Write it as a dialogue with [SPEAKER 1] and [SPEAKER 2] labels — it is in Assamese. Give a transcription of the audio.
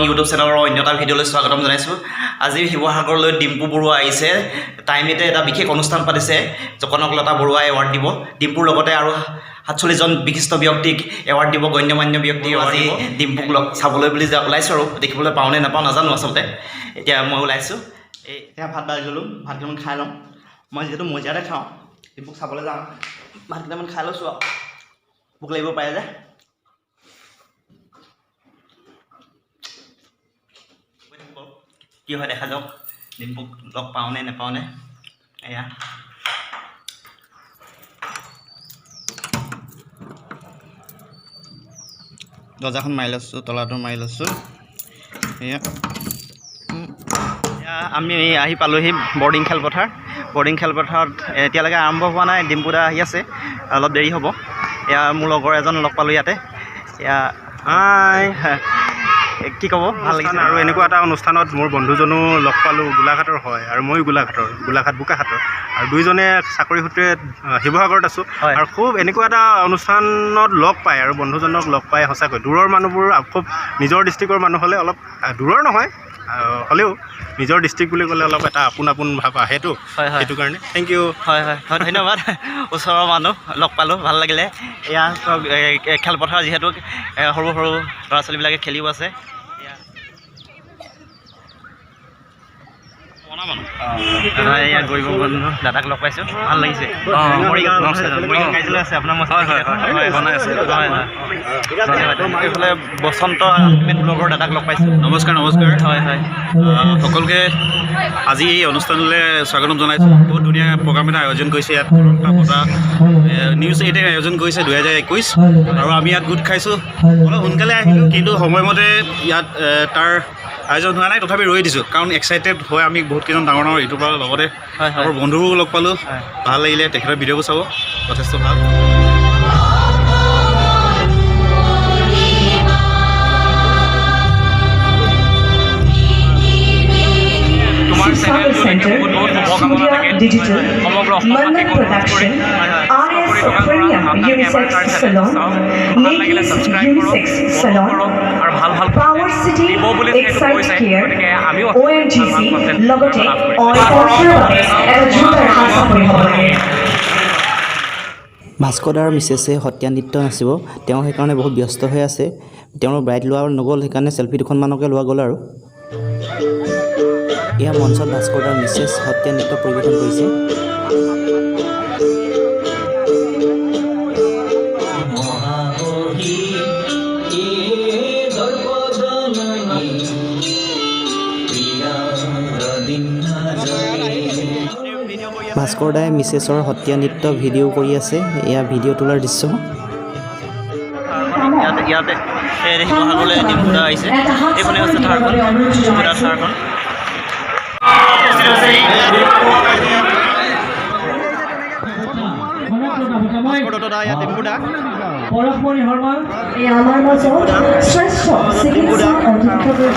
[SPEAKER 1] ইউটিউব চেনেলৰ অন্য এটা ভিডিঅ'লৈ স্বাগতম জনাইছোঁ। আজি শিৱসাগৰলৈ ডিম্পু বৰুৱা আহিছে। টাইমতে এটা বিশেষ অনুষ্ঠান পাতিছে। কনকলতা বৰুৱা এৱাৰ্ড দিব। ডিম্পুৰ লগতে আৰু 47জন বিশিষ্ট ব্যক্তিক এৱাৰ্ড দিব, গণ্যমান্য ব্যক্তি। আজি ডিম্পুক চাবলৈ বুলি ওলাইছোঁ আৰু দেখিবলৈ পাওঁ নে নাপাওঁ নাজানো আচলতে। এতিয়া মই ওলাইছোঁ। এতিয়া ভাত বাঢ়ি গ'লোঁ, ভাত কেইটামান খাই লওঁ। মই যিহেতু মজিয়াতে খাওঁ, ডিম্পুক চাবলৈ যাওঁ, ভাত কেইটামান খাই লৈছোঁ আৰু ভোক লাগিব পাৰে যে। কি হয় দেখা যাওক, ডিম্পুক লগ পাওঁনে নাপাওঁনে। এয়া দৰ্জাখন মাৰি লৈছোঁ, তলাটো মাৰি লৈছোঁ। এয়া আমি আহি পালোঁহি বৰ্ডিং খেলপথাৰ। বৰ্ডিং খেলপথাৰত এতিয়ালৈকে আৰম্ভ হোৱা নাই, ডিম্পু দা আহি আছে, অলপ দেৰি হ'ব। এয়া মোৰ লগৰ এজন লগ পালোঁ ইয়াতে। এয়া কি ক'ব, ভাল লাগিছে।
[SPEAKER 2] আৰু এনেকুৱা এটা অনুষ্ঠানত মোৰ বন্ধুজনো লগ পালোঁ, গোলাঘাটৰ হয় আৰু ময়ো গোলাঘাট বোকাখাটৰ, আৰু দুইজনে চাকৰি সূত্ৰে শিৱসাগৰত আছোঁ। আৰু খুব এনেকুৱা এটা অনুষ্ঠানত লগ পায় আৰু বন্ধুজনক লগ পাই সঁচাকৈ দূৰৰ মানুহবোৰ খুব নিজৰ ডিষ্ট্ৰিক্টৰ মানুহ হ'লে অলপ দূৰৰ নহয় হ'লেও নিজৰ ডিষ্ট্ৰিক্ট বুলি ক'লে অলপ এটা আপোন ভাৱ আহেতো। সেইটো কাৰণে থেংক ইউ।
[SPEAKER 1] হয় ধন্যবাদ। ওচৰৰ মানুহ লগ পালোঁ, ভাল লাগিলে। এয়া খেলপথাৰ যিহেতু সৰু সৰু ল'ৰা ছোৱালীবিলাকে খেলিও আছে। এয়া গৰিব বন্ধু দাদাক লগ পাইছোঁ, ভাল লাগিছে। আছে আপোনাৰ বনাই আছে। এইফালে বসন্ত লগৰ দাদাক লগ পাইছোঁ।
[SPEAKER 3] নমস্কাৰ।
[SPEAKER 1] হয়
[SPEAKER 3] সকলোকে আজি এই অনুষ্ঠানলৈ স্বাগতম জনাইছোঁ। বহুত ধুনীয়া প্ৰগ্ৰাম এটা আয়োজন কৰিছে ইয়াত। নিউজ 8 আয়োজন কৰিছে 2021, আৰু আমি ইয়াত গোট খাইছোঁ। অলপ সোনকালে আহিলোঁ, কিন্তু সময়মতে ইয়াত তাৰ আয়োজন হোৱা নাই, তথাপি ৰৈ দিছোঁ কাৰণ এক্সাইটেড হয় আমি বহুতকেইজন ডাঙৰ ইউটিউবাৰৰ লগতে আমাৰ বন্ধুবোৰো লগ পালোঁ, ভাল লাগিলে। তেখেতৰ ভিডিঅ'বোৰ চাব যথেষ্ট ভাল।
[SPEAKER 4] Digital, Mandan Production, RS Premium Unisex Salon, Naked Unisex Salon, Power City, Excite Care, ONGC, Logotech, Oil
[SPEAKER 5] ভাস্কৰদাৰ মিছেছে Sattriya নৃত্য নাচিব। তেওঁ সেইকাৰণে বহুত ব্যস্ত হৈ আছে। তেওঁৰ ব্ৰাইড লোৱা নগ'ল, সেইকাৰণে চেল্ফি দুখনমানকে লোৱা গ'ল। আৰু এয়া মঞ্চত ভাস্কৰদাৰ মিছেছ সত্ৰীয়া নৃত্য পৰিৱেশন কৰিছে। ভাস্কৰদাই মিছেছৰ সত্ৰীয়া নৃত্য ভিডিঅ' কৰি আছে। এয়া ভিডিঅ' তোলাৰ দৃশ্য।
[SPEAKER 1] ইয়াতে শিৱসাগৰলৈ ডিম্পু দা আহিছে। এইখনে আছে থাৰখন, থাৰখন।
[SPEAKER 4] আমাৰ মাজত শ্ৰেষ্ঠ চিকিৎসা অধীক্ষকৰ